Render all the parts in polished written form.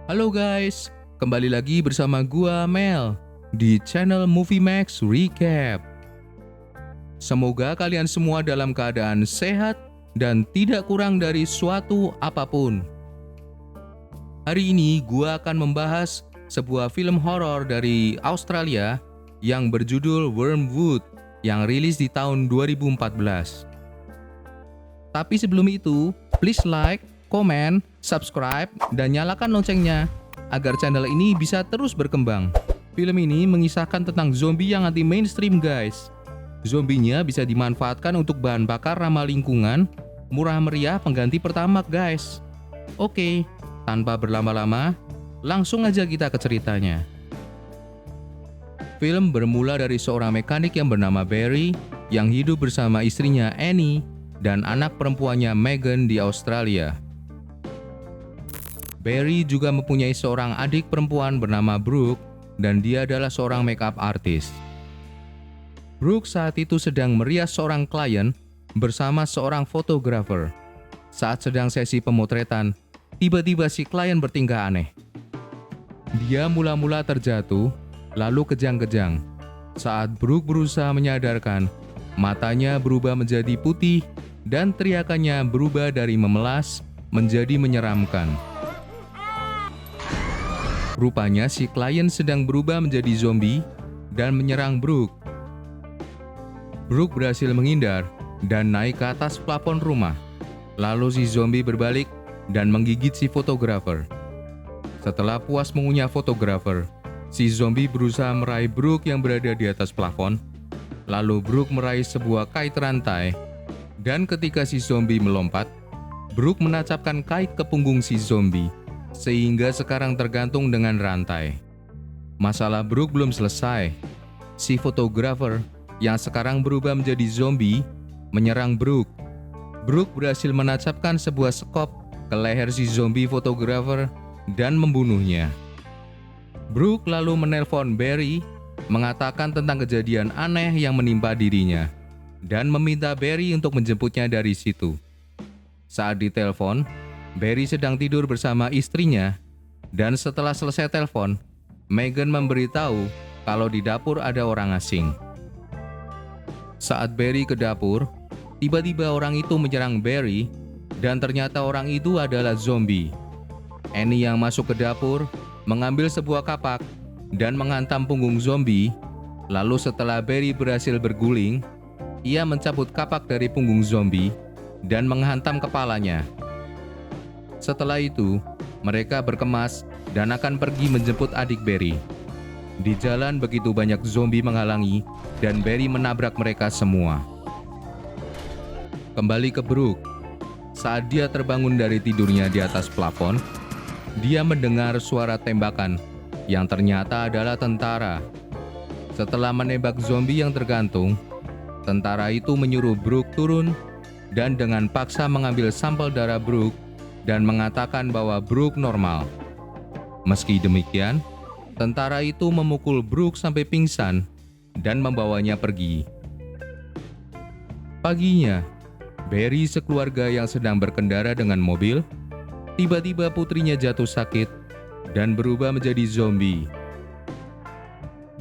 Halo guys, kembali lagi bersama gua Mel di channel Movie Max Recap. Semoga kalian semua dalam keadaan sehat dan tidak kurang dari suatu apapun. Hari ini gua akan membahas sebuah film horor dari Australia yang berjudul Wormwood yang rilis di tahun 2014. Tapi sebelum itu, please like, komen, subscribe, dan nyalakan loncengnya agar channel ini bisa terus berkembang. Film ini mengisahkan tentang zombie yang anti mainstream guys. Zombinya bisa dimanfaatkan untuk bahan bakar ramah lingkungan, murah meriah pengganti pertamax guys. Oke, tanpa berlama-lama, langsung aja kita ke ceritanya. Film bermula dari seorang mekanik yang bernama Barry yang hidup bersama istrinya Annie dan anak perempuannya Megan di Australia. Barry juga mempunyai seorang adik perempuan bernama Brooke dan dia adalah seorang makeup artist. Brooke saat itu sedang merias seorang klien bersama seorang fotografer. Saat sedang sesi pemotretan, tiba-tiba si klien bertingkah aneh. Dia mula-mula terjatuh, lalu kejang-kejang. Saat Brooke berusaha menyadarkan, matanya berubah menjadi putih dan teriakannya berubah dari memelas menjadi menyeramkan. Rupanya si klien sedang berubah menjadi zombie dan menyerang Brooke. Brooke berhasil menghindar dan naik ke atas plafon rumah. Lalu si zombie berbalik dan menggigit si fotografer. Setelah puas mengunyah fotografer, si zombie berusaha meraih Brooke yang berada di atas plafon. Lalu Brooke meraih sebuah kait rantai. Dan ketika si zombie melompat, Brooke menancapkan kait ke punggung si zombie, sehingga sekarang tergantung dengan rantai. Masalah Brooke belum selesai. Si fotografer yang sekarang berubah menjadi zombie menyerang Brooke. Brooke berhasil menancapkan sebuah sekop ke leher si zombie fotografer dan membunuhnya. Brooke lalu menelpon Barry mengatakan tentang kejadian aneh yang menimpa dirinya dan meminta Barry untuk menjemputnya dari situ. Saat ditelepon, Barry sedang tidur bersama istrinya, dan setelah selesai telepon, Megan memberitahu kalau di dapur ada orang asing. Saat Barry ke dapur, tiba-tiba orang itu menyerang Barry, dan ternyata orang itu adalah zombie. Annie yang masuk ke dapur, mengambil sebuah kapak, dan menghantam punggung zombie. Lalu setelah Barry berhasil berguling, ia mencabut kapak dari punggung zombie, dan menghantam kepalanya. Setelah itu, mereka berkemas dan akan pergi menjemput adik Barry. Di jalan begitu banyak zombie menghalangi dan Barry menabrak mereka semua. Kembali ke Brooke. Saat dia terbangun dari tidurnya di atas plafon, dia mendengar suara tembakan yang ternyata adalah tentara. Setelah menembak zombie yang tergantung, tentara itu menyuruh Brooke turun dan dengan paksa mengambil sampel darah Brooke dan mengatakan bahwa Brooke normal. Meski demikian, tentara itu memukul Brooke sampai pingsan dan membawanya pergi. Paginya, Barry sekeluarga yang sedang berkendara dengan mobil, tiba-tiba putrinya jatuh sakit dan berubah menjadi zombie.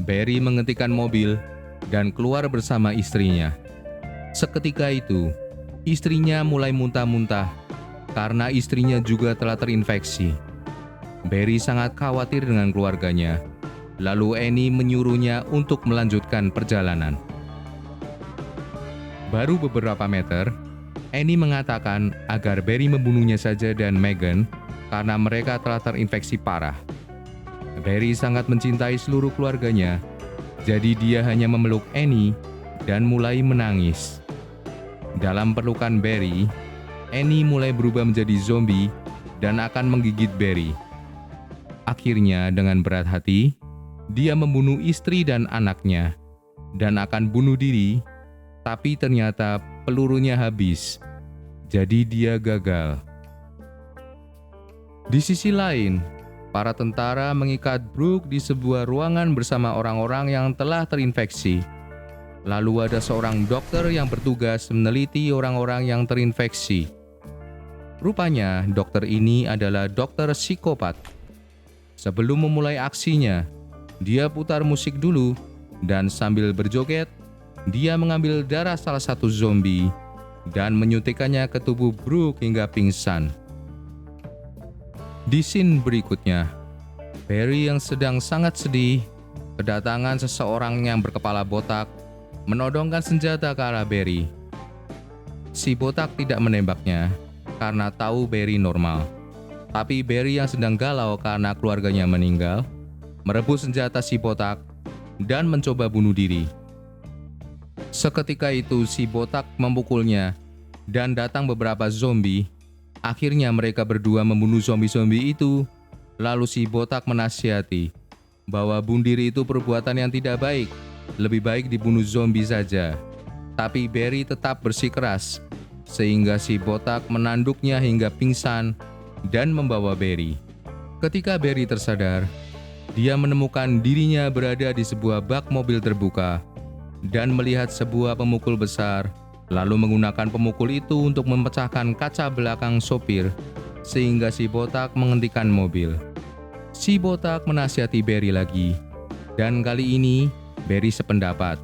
Barry menghentikan mobil dan keluar bersama istrinya. Seketika itu, istrinya mulai muntah-muntah karena istrinya juga telah terinfeksi. Barry sangat khawatir dengan keluarganya. Lalu Annie menyuruhnya untuk melanjutkan perjalanan. Baru beberapa meter, Annie mengatakan agar Barry membunuhnya saja dan Megan karena mereka telah terinfeksi parah. Barry sangat mencintai seluruh keluarganya, jadi dia hanya memeluk Annie dan mulai menangis. Dalam pelukan Barry, Annie mulai berubah menjadi zombie dan akan menggigit Barry. Akhirnya dengan berat hati, dia membunuh istri dan anaknya dan akan bunuh diri, tapi ternyata pelurunya habis. Jadi dia gagal. Di sisi lain, para tentara mengikat Brooke di sebuah ruangan bersama orang-orang yang telah terinfeksi. Lalu ada seorang dokter yang bertugas meneliti orang-orang yang terinfeksi. Rupanya dokter ini adalah dokter psikopat. Sebelum memulai aksinya, dia putar musik dulu dan sambil berjoget, dia mengambil darah salah satu zombie dan menyuntikkannya ke tubuh Brooke hingga pingsan. Di scene berikutnya, Barry yang sedang sangat sedih kedatangan seseorang yang berkepala botak menodongkan senjata ke arah Barry. Si botak tidak menembaknya karena tahu Barry normal. Tapi Barry yang sedang galau karena keluarganya meninggal, merebut senjata si botak dan mencoba bunuh diri. Seketika itu si botak memukulnya dan datang beberapa zombie. Akhirnya mereka berdua membunuh zombie-zombie itu. Lalu si botak menasihati bahwa bunuh diri itu perbuatan yang tidak baik. Lebih baik dibunuh zombie saja. Tapi Barry tetap bersikeras sehingga si botak menanduknya hingga pingsan dan membawa Barry. Ketika Barry tersadar, dia menemukan dirinya berada di sebuah bak mobil terbuka dan melihat sebuah pemukul besar, lalu menggunakan pemukul itu untuk memecahkan kaca belakang sopir sehingga si botak menghentikan mobil. Si botak menasihati Barry lagi, dan kali ini Barry sependapat.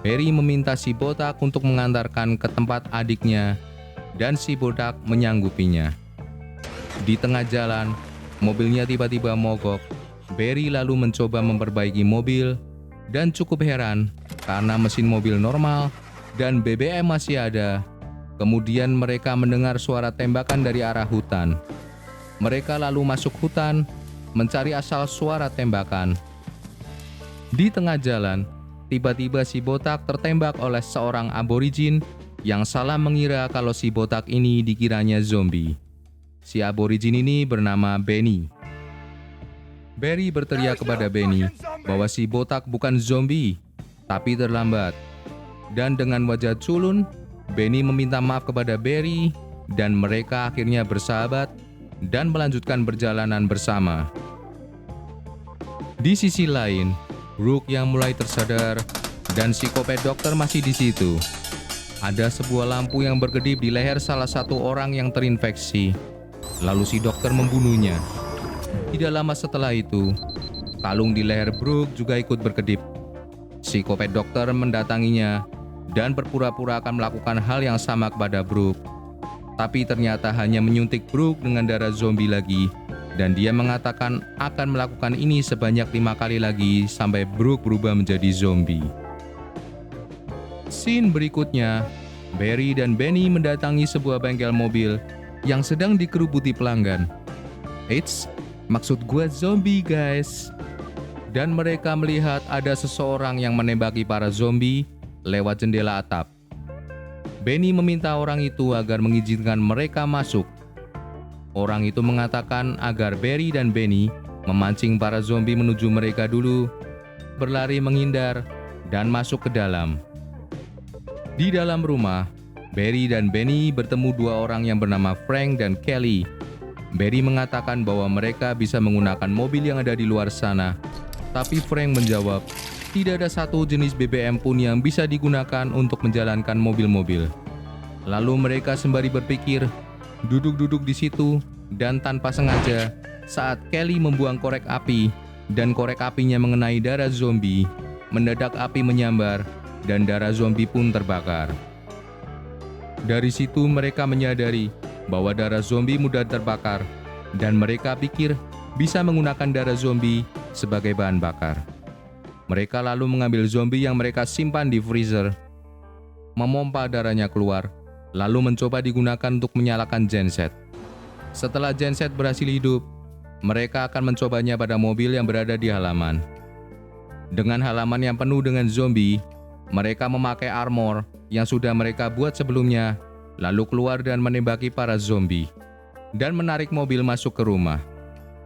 Barry meminta si botak untuk mengantarkan ke tempat adiknya dan si botak menyanggupinya. Di tengah jalan, mobilnya tiba-tiba mogok. Barry lalu mencoba memperbaiki mobil dan cukup heran karena mesin mobil normal dan BBM masih ada. Kemudian mereka mendengar suara tembakan dari arah hutan. Mereka lalu masuk hutan mencari asal suara tembakan. Di tengah jalan, tiba-tiba si botak tertembak oleh seorang aborigin yang salah mengira kalau si botak ini dikiranya zombie. Si aborigin ini bernama Benny. Barry berteriak kepada Benny bahwa si botak bukan zombie, tapi terlambat. Dan dengan wajah culun, Benny meminta maaf kepada Barry dan mereka akhirnya bersahabat dan melanjutkan perjalanan bersama. Di sisi lain, Brooke yang mulai tersadar dan psikopat dokter masih di situ. Ada sebuah lampu yang berkedip di leher salah satu orang yang terinfeksi. Lalu si dokter membunuhnya. Tidak lama setelah itu, kalung di leher Brooke juga ikut berkedip. Psikopat dokter mendatanginya dan berpura-pura akan melakukan hal yang sama kepada Brooke. Tapi ternyata hanya menyuntik Brooke dengan darah zombie lagi, dan dia mengatakan akan melakukan ini sebanyak 5 kali lagi sampai Brooke berubah menjadi zombie. Scene berikutnya, Barry dan Benny mendatangi sebuah bengkel mobil yang sedang dikerubuti pelanggan. Eits, maksud gue zombie guys. Dan mereka melihat ada seseorang yang menembaki para zombie lewat jendela atap. Benny meminta orang itu agar mengizinkan mereka masuk. Orang itu mengatakan agar Barry dan Benny memancing para zombie menuju mereka dulu, berlari menghindar, dan masuk ke dalam. Di dalam rumah, Barry dan Benny bertemu dua orang yang bernama Frank dan Kelly. Barry mengatakan bahwa mereka bisa menggunakan mobil yang ada di luar sana, tapi Frank menjawab, tidak ada satu jenis BBM pun yang bisa digunakan untuk menjalankan mobil-mobil. Lalu mereka sembari berpikir, duduk-duduk di situ, dan tanpa sengaja, saat Kelly membuang korek api, dan korek apinya mengenai darah zombie, mendadak api menyambar, dan darah zombie pun terbakar. Dari situ mereka menyadari bahwa darah zombie mudah terbakar, dan mereka pikir bisa menggunakan darah zombie sebagai bahan bakar. Mereka lalu mengambil zombie yang mereka simpan di freezer, memompa darahnya keluar, lalu mencoba digunakan untuk menyalakan genset. Setelah genset berhasil hidup, mereka akan mencobanya pada mobil yang berada di halaman. Dengan halaman yang penuh dengan zombie, mereka memakai armor yang sudah mereka buat sebelumnya, lalu keluar dan menembaki para zombie, dan menarik mobil masuk ke rumah.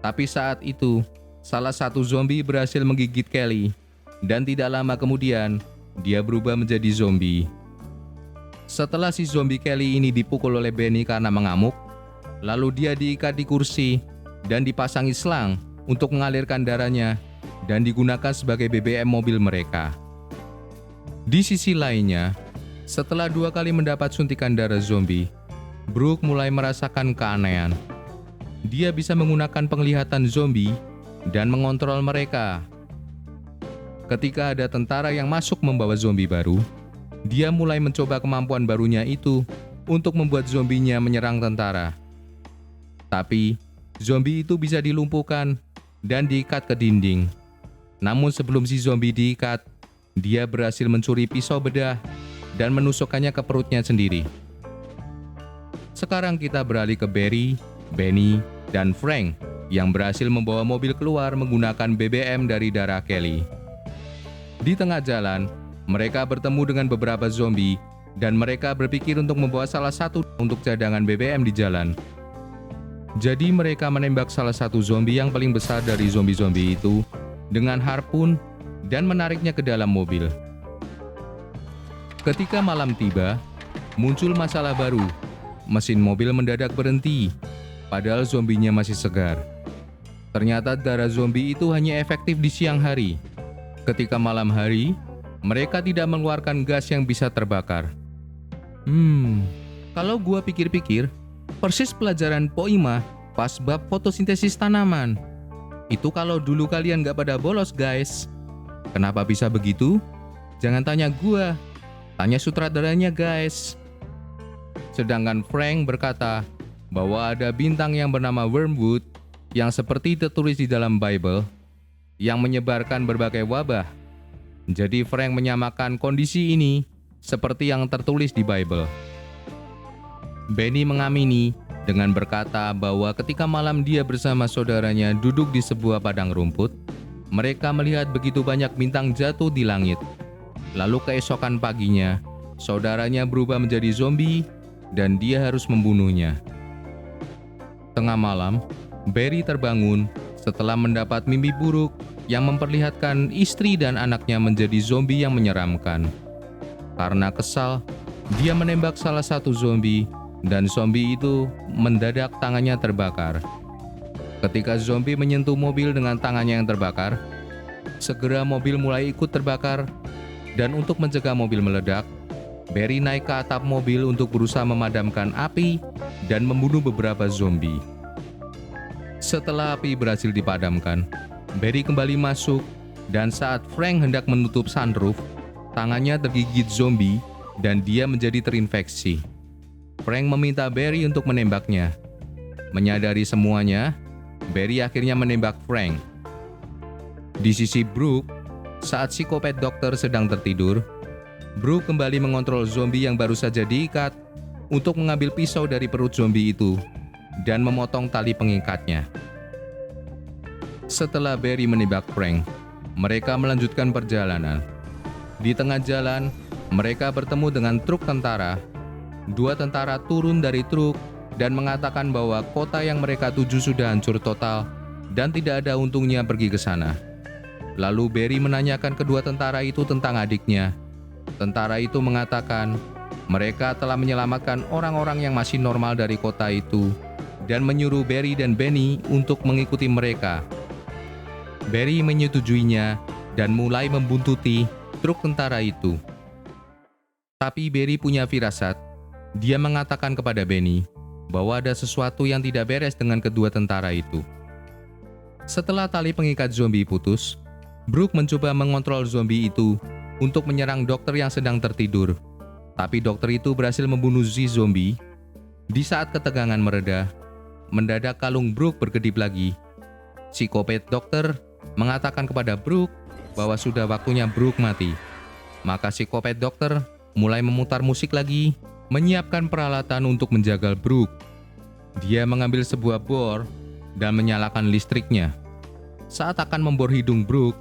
Tapi saat itu, salah satu zombie berhasil menggigit Kelly, dan tidak lama kemudian, dia berubah menjadi zombie. Setelah si zombie Kelly ini dipukul oleh Benny karena mengamuk, lalu dia diikat di kursi dan dipasangi selang untuk mengalirkan darahnya dan digunakan sebagai BBM mobil mereka. Di sisi lainnya, setelah 2 kali mendapat suntikan darah zombie, Brooke mulai merasakan keanehan. Dia bisa menggunakan penglihatan zombie dan mengontrol mereka. Ketika ada tentara yang masuk membawa zombie baru, dia mulai mencoba kemampuan barunya itu untuk membuat zombinya menyerang tentara. Tapi, zombie itu bisa dilumpuhkan dan diikat ke dinding. Namun sebelum si zombie diikat, dia berhasil mencuri pisau bedah dan menusukkannya ke perutnya sendiri. Sekarang kita beralih ke Barry, Benny, dan Frank yang berhasil membawa mobil keluar menggunakan BBM dari darah Kelly. Di tengah jalan, mereka bertemu dengan beberapa zombie dan mereka berpikir untuk membawa salah satu untuk cadangan BBM di jalan. Jadi mereka menembak salah satu zombie yang paling besar dari zombie-zombie itu dengan harpun dan menariknya ke dalam mobil. Ketika malam tiba, muncul masalah baru. Mesin mobil mendadak berhenti, padahal zombinya masih segar. Ternyata darah zombie itu hanya efektif di siang hari. Ketika malam hari, mereka tidak mengeluarkan gas yang bisa terbakar. Kalau gua pikir-pikir, persis pelajaran Poima pas bab fotosintesis tanaman. Itu kalau dulu kalian gak pada bolos, guys. Kenapa bisa begitu? Jangan tanya gua, tanya sutradaranya, guys. Sedangkan Frank berkata bahwa ada bintang yang bernama Wormwood yang seperti tertulis di dalam Bible yang menyebarkan berbagai wabah. Jadi Frank menyamakan kondisi ini seperti yang tertulis di Bible. Benny mengamini dengan berkata bahwa ketika malam dia bersama saudaranya duduk di sebuah padang rumput, mereka melihat begitu banyak bintang jatuh di langit. Lalu keesokan paginya, saudaranya berubah menjadi zombie dan dia harus membunuhnya. Tengah malam, Barry terbangun setelah mendapat mimpi buruk yang memperlihatkan istri dan anaknya menjadi zombie yang menyeramkan. Karena kesal, dia menembak salah satu zombie dan zombie itu mendadak tangannya terbakar. Ketika zombie menyentuh mobil dengan tangannya yang terbakar, segera mobil mulai ikut terbakar dan untuk mencegah mobil meledak, Barry naik ke atap mobil untuk berusaha memadamkan api dan membunuh beberapa zombie. Setelah api berhasil dipadamkan, Barry kembali masuk dan saat Frank hendak menutup sunroof, tangannya tergigit zombie dan dia menjadi terinfeksi. Frank meminta Barry untuk menembaknya. Menyadari semuanya, Barry akhirnya menembak Frank. Di sisi Brooke, saat psikopat dokter sedang tertidur, Brooke kembali mengontrol zombie yang baru saja diikat untuk mengambil pisau dari perut zombie itu dan memotong tali pengikatnya. Setelah Barry menembak Frank, mereka melanjutkan perjalanan. Di tengah jalan, mereka bertemu dengan truk tentara. Dua tentara turun dari truk dan mengatakan bahwa kota yang mereka tuju sudah hancur total dan tidak ada untungnya pergi ke sana. Lalu Barry menanyakan kedua tentara itu tentang adiknya. Tentara itu mengatakan mereka telah menyelamatkan orang-orang yang masih normal dari kota itu dan menyuruh Barry dan Benny untuk mengikuti mereka. Barry menyetujuinya dan mulai membuntuti truk tentara itu. Tapi Barry punya firasat. Dia mengatakan kepada Benny bahwa ada sesuatu yang tidak beres dengan kedua tentara itu. Setelah tali pengikat zombie putus, Brooke mencoba mengontrol zombie itu untuk menyerang dokter yang sedang tertidur. Tapi dokter itu berhasil membunuh si zombie. Di saat ketegangan mereda, mendadak kalung Brooke berkedip lagi. Psikopat dokter mengatakan kepada Brooke bahwa sudah waktunya Brooke mati. Maka psikopat dokter mulai memutar musik lagi, menyiapkan peralatan untuk menjagal Brooke. Dia mengambil sebuah bor dan menyalakan listriknya. Saat akan membor hidung Brooke,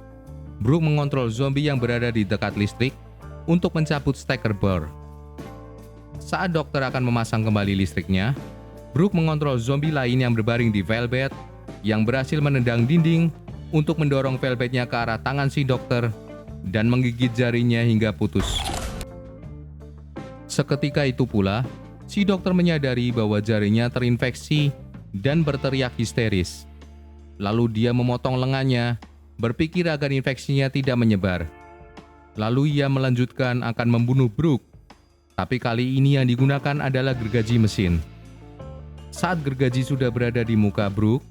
Brooke mengontrol zombie yang berada di dekat listrik untuk mencabut steker bor. Saat dokter akan memasang kembali listriknya, Brooke mengontrol zombie lain yang berbaring di velvet yang berhasil menendang dinding untuk mendorong velvetnya ke arah tangan si dokter dan menggigit jarinya hingga putus. Seketika itu pula, si dokter menyadari bahwa jarinya terinfeksi dan berteriak histeris. Lalu dia memotong lengannya, berpikir agar infeksinya tidak menyebar. Lalu ia melanjutkan akan membunuh Brooke, tapi kali ini yang digunakan adalah gergaji mesin. Saat gergaji sudah berada di muka Brooke,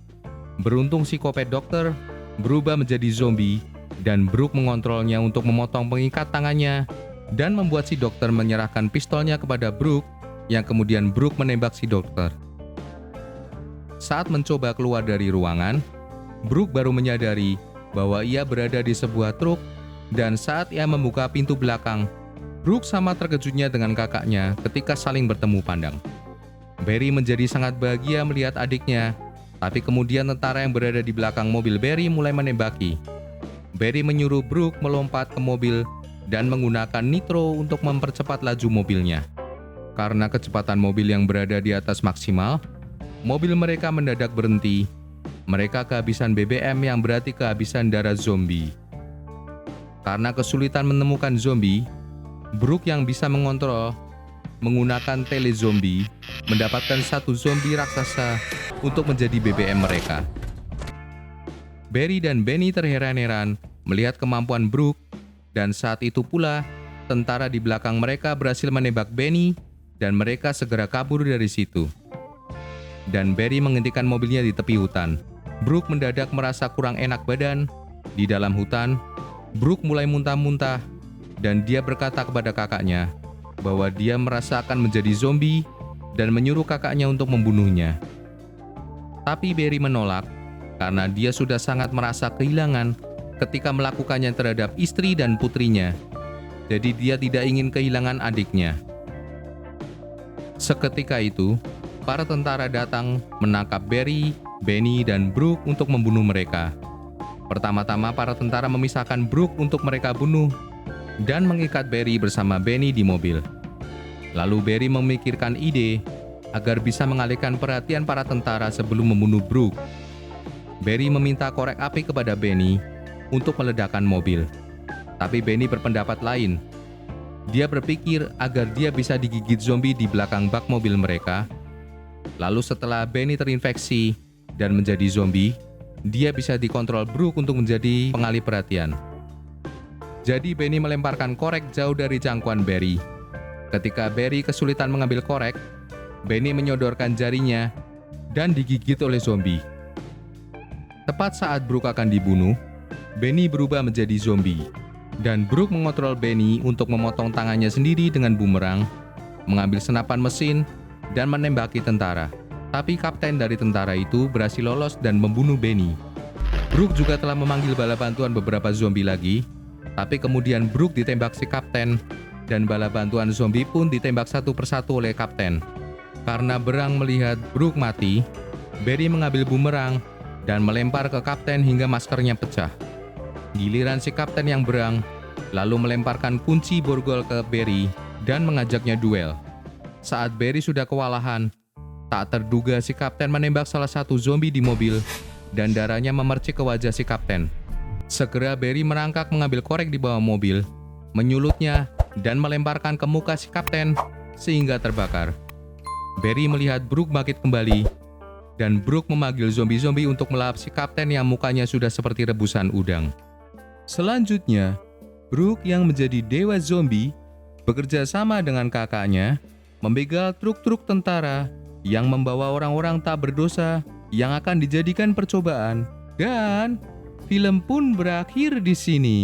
beruntung psikopat dokter berubah menjadi zombie dan Brooke mengontrolnya untuk memotong pengikat tangannya dan membuat si dokter menyerahkan pistolnya kepada Brooke yang kemudian Brooke menembak si dokter. Saat mencoba keluar dari ruangan, Brooke baru menyadari bahwa ia berada di sebuah truk dan saat ia membuka pintu belakang, Brooke sama terkejutnya dengan kakaknya ketika saling bertemu pandang. Barry menjadi sangat bahagia melihat adiknya, tapi kemudian tentara yang berada di belakang mobil Barry mulai menembaki. Barry menyuruh Brooke melompat ke mobil dan menggunakan nitro untuk mempercepat laju mobilnya. Karena kecepatan mobil yang berada di atas maksimal, mobil mereka mendadak berhenti. Mereka kehabisan BBM yang berarti kehabisan darah zombie. Karena kesulitan menemukan zombie, Brooke yang bisa mengontrol menggunakan telezombie mendapatkan satu zombie raksasa untuk menjadi BBM mereka. Barry dan Benny terheran-heran melihat kemampuan Brooke dan saat itu pula tentara di belakang mereka berhasil menembak Benny dan mereka segera kabur dari situ. Dan Barry menghentikan mobilnya di tepi hutan. Brooke mendadak merasa kurang enak badan. Di dalam hutan, Brooke mulai muntah-muntah dan dia berkata kepada kakaknya bahwa dia merasa akan menjadi zombie dan menyuruh kakaknya untuk membunuhnya. Tapi Barry menolak karena dia sudah sangat merasa kehilangan ketika melakukannya terhadap istri dan putrinya. Jadi dia tidak ingin kehilangan adiknya. Seketika itu, para tentara datang menangkap Barry, Benny, dan Brooke untuk membunuh mereka. Pertama-tama para tentara memisahkan Brooke untuk mereka bunuh dan mengikat Barry bersama Benny di mobil. Lalu Barry memikirkan ide agar bisa mengalihkan perhatian para tentara sebelum membunuh Brooke. Barry meminta korek api kepada Benny untuk meledakkan mobil. Tapi Benny berpendapat lain. Dia berpikir agar dia bisa digigit zombie di belakang bak mobil mereka. Lalu setelah Benny terinfeksi dan menjadi zombie, dia bisa dikontrol Brooke untuk menjadi pengalih perhatian. Jadi Benny melemparkan korek jauh dari jangkauan Barry. Ketika Barry kesulitan mengambil korek, Benny menyodorkan jarinya dan digigit oleh zombie. Tepat saat Brooke akan dibunuh, Benny berubah menjadi zombie. Dan Brooke mengontrol Benny untuk memotong tangannya sendiri dengan bumerang, mengambil senapan mesin, dan menembaki tentara. Tapi kapten dari tentara itu berhasil lolos dan membunuh Benny. Brooke juga telah memanggil bala bantuan beberapa zombie lagi, tapi kemudian Brooke ditembak si kapten, dan bala bantuan zombie pun ditembak satu persatu oleh kapten. Karena berang melihat Brooke mati, Barry mengambil bumerang dan melempar ke kapten hingga maskernya pecah. Giliran si kapten yang berang, lalu melemparkan kunci borgol ke Barry dan mengajaknya duel. Saat Barry sudah kewalahan, tak terduga si kapten menembak salah satu zombie di mobil dan darahnya memercik ke wajah si kapten. Segera Barry merangkak mengambil korek di bawah mobil, menyulutnya dan melemparkan ke muka si kapten sehingga terbakar. Barry melihat Brooke bangkit kembali dan Brooke memanggil zombie-zombie untuk melahap si kapten yang mukanya sudah seperti rebusan udang. Selanjutnya, Brooke yang menjadi dewa zombie bekerja sama dengan kakaknya membegal truk-truk tentara yang membawa orang-orang tak berdosa yang akan dijadikan percobaan, dan film pun berakhir di sini.